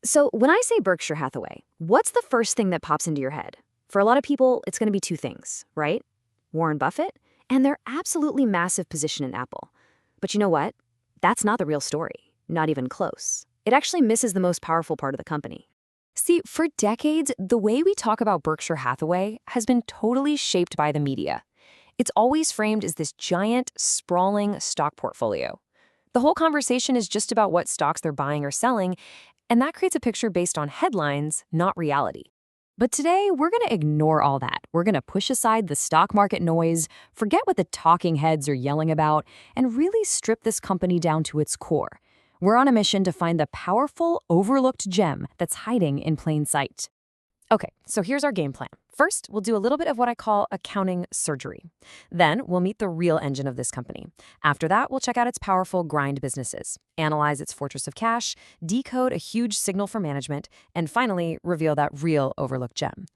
So when I say Berkshire Hathaway, what's the first thing that pops into your head? For a lot of people, it's going to be two things, right? Warren Buffett and their absolutely massive position in Apple. But you know what? That's not the real story, not even close. It actually misses the most powerful part of the company. See, for decades, the way we talk about Berkshire Hathaway has been totally shaped by the media. It's always framed as this giant, sprawling stock portfolio. The whole conversation is just about what stocks they're buying or selling, and that creates a picture based on headlines, not reality. But today, we're going to ignore all that. We're going to push aside the stock market noise, forget what the talking heads are yelling about, and really strip this company down to its core. We're on a mission to find the powerful, overlooked gem that's hiding in plain sight. Okay, so here's our game plan. First, we'll do a little bit of what I call accounting surgery. Then, we'll meet the real engine of this company. After that, we'll check out its powerful grind businesses, analyze its fortress of cash, decode a huge signal for management, and finally, reveal that real overlooked gem.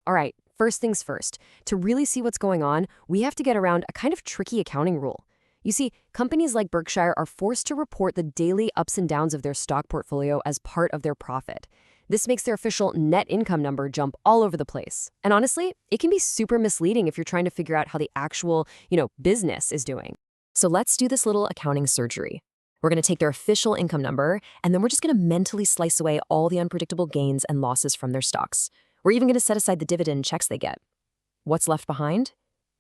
All right, first things first. To really see what's going on, we have to get around a kind of tricky accounting rule. You see, companies like Berkshire are forced to report the daily ups and downs of their stock portfolio as part of their profit. This makes their official net income number jump all over the place. And honestly, it can be super misleading if you're trying to figure out how the actual, business is doing. So let's do this little accounting surgery. We're going to take their official income number, and then we're just going to mentally slice away all the unpredictable gains and losses from their stocks. We're even going to set aside the dividend checks they get. What's left behind?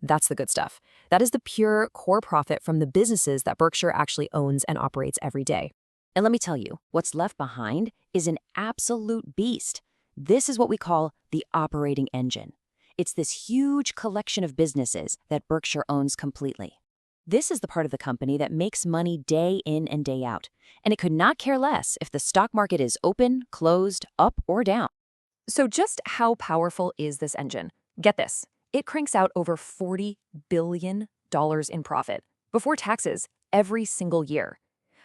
That's the good stuff. That is the pure core profit from the businesses that Berkshire actually owns and operates every day. And let me tell you, what's left behind is an absolute beast. This is what we call the operating engine. It's this huge collection of businesses that Berkshire owns completely. This is the part of the company that makes money day in and day out, and it could not care less if the stock market is open, closed, up, or down. So just how powerful is this engine? Get this. It cranks out over $40 billion in profit, before taxes, every single year.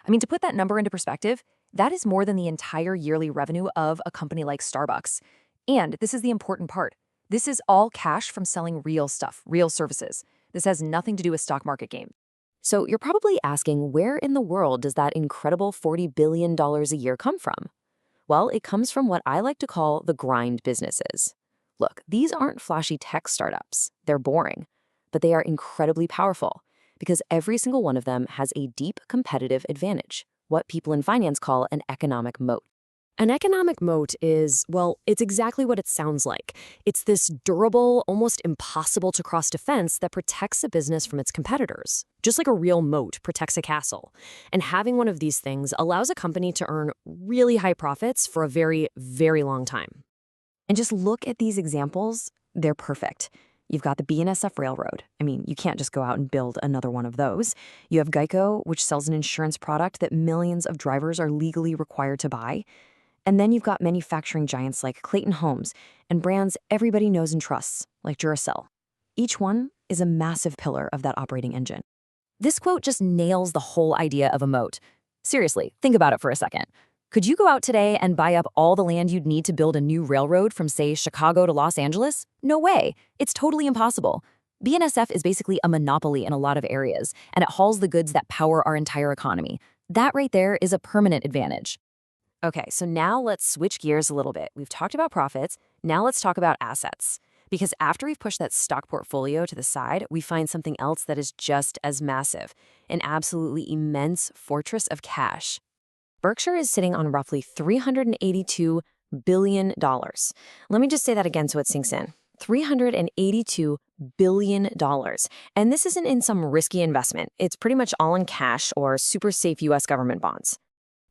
I mean, to put that number into perspective, that is more than the entire yearly revenue of a company like Starbucks. And this is the important part. This is all cash from selling real stuff, real services. This has nothing to do with stock market gains. So you're probably asking, where in the world does that incredible $40 billion a year come from? Well, it comes from what I like to call the grind businesses. Look, these aren't flashy tech startups. They're boring, but they are incredibly powerful because every single one of them has a deep competitive advantage, what people in finance call an economic moat. An economic moat is, well, it's exactly what it sounds like. It's this durable, almost impossible to cross defense that protects a business from its competitors, just like a real moat protects a castle. And having one of these things allows a company to earn really high profits for a very, very long time. And just look at these examples, they're perfect. You've got the BNSF Railroad. I mean, you can't just go out and build another one of those. You have Geico, which sells an insurance product that millions of drivers are legally required to buy. And then you've got manufacturing giants like Clayton Homes and brands everybody knows and trusts, like Duracell. Each one is a massive pillar of that operating engine. This quote just nails the whole idea of a moat. Seriously, think about it for a second. Could you go out today and buy up all the land you'd need to build a new railroad from, say, Chicago to Los Angeles? No way. It's totally impossible. BNSF is basically a monopoly in a lot of areas, and it hauls the goods that power our entire economy. That right there is a permanent advantage. Okay, so now let's switch gears a little bit. We've talked about profits. Now let's talk about assets. Because after we've pushed that stock portfolio to the side, we find something else that is just as massive, an absolutely immense fortress of cash. Berkshire is sitting on roughly $382 billion. Let me just say that again so it sinks in. $382 billion. And this isn't in some risky investment. It's pretty much all in cash or super safe US government bonds.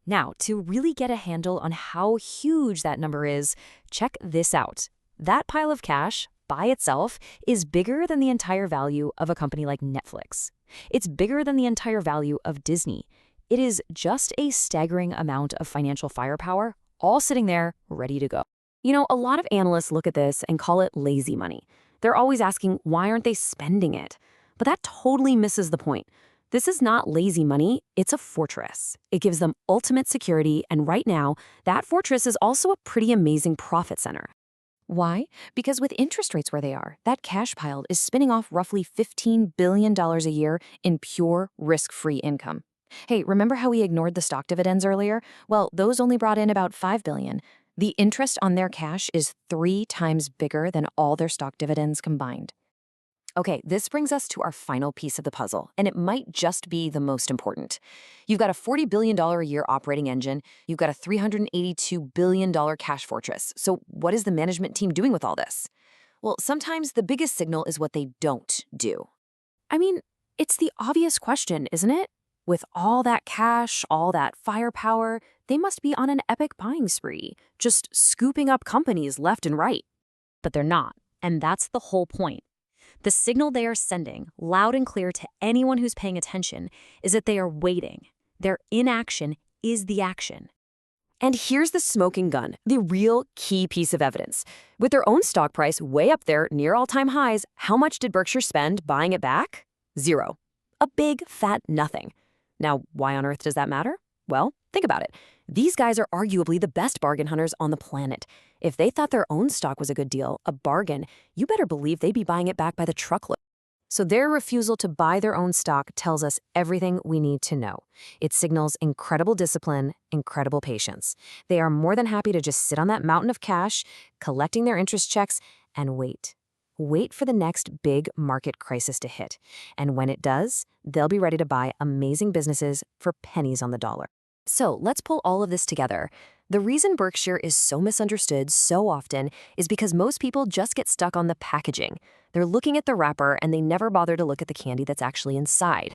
Now, to really get a handle on how huge that number is, check this out. That pile of cash, by itself, is bigger than the entire value of a company like Netflix. It's bigger than the entire value of Disney. It is just a staggering amount of financial firepower, all sitting there, ready to go. You know, a lot of analysts look at this and call it lazy money. They're always asking, why aren't they spending it? But that totally misses the point. This is not lazy money, it's a fortress. It gives them ultimate security, and right now, that fortress is also a pretty amazing profit center. Why? Because with interest rates where they are, that cash pile is spinning off roughly $15 billion a year in pure risk-free income. Hey, remember how we ignored the stock dividends earlier? Well, those only brought in about $5 billion. The interest on their cash is 3 times bigger than all their stock dividends combined. Okay, this brings us to our final piece of the puzzle, and it might just be the most important. You've got a $40 billion a year operating engine, you've got a $382 billion cash fortress. So, what is the management team doing with all this? Well, sometimes the biggest signal is what they don't do. I mean, it's the obvious question, isn't it? With all that cash, all that firepower, they must be on an epic buying spree, just scooping up companies left and right. But they're not, and that's the whole point. The signal they are sending, loud and clear to anyone who's paying attention, is that they are waiting. Their inaction is the action. And here's the smoking gun, the real key piece of evidence. With their own stock price way up there near all-time highs, how much did Berkshire spend buying it back? 0. A big, fat nothing. Now, why on earth does that matter? Well, think about it. These guys are arguably the best bargain hunters on the planet. If they thought their own stock was a good deal, a bargain, you better believe they'd be buying it back by the truckload. So their refusal to buy their own stock tells us everything we need to know. It signals incredible discipline, incredible patience. They are more than happy to just sit on that mountain of cash, collecting their interest checks, and wait. Wait for the next big market crisis to hit. And when it does, they'll be ready to buy amazing businesses for pennies on the dollar. So let's pull all of this together. The reason Berkshire is so misunderstood so often is because most people just get stuck on the packaging. They're looking at the wrapper and they never bother to look at the candy that's actually inside.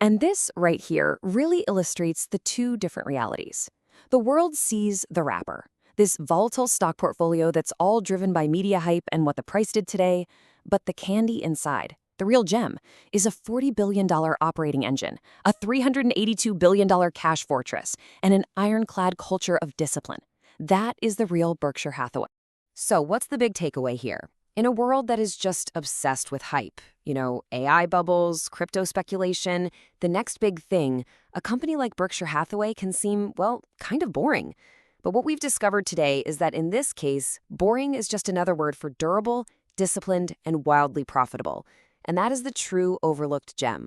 And this right here really illustrates the two different realities. The world sees the wrapper, this volatile stock portfolio that's all driven by media hype and what the price did today, but the candy inside, the real gem, is a $40 billion operating engine, a $382 billion cash fortress, and an ironclad culture of discipline. That is the real Berkshire Hathaway. So what's the big takeaway here? In a world that is just obsessed with hype, AI bubbles, crypto speculation, the next big thing, a company like Berkshire Hathaway can seem, well, kind of boring. But what we've discovered today is that in this case, boring is just another word for durable, disciplined, and wildly profitable. And that is the true overlooked gem.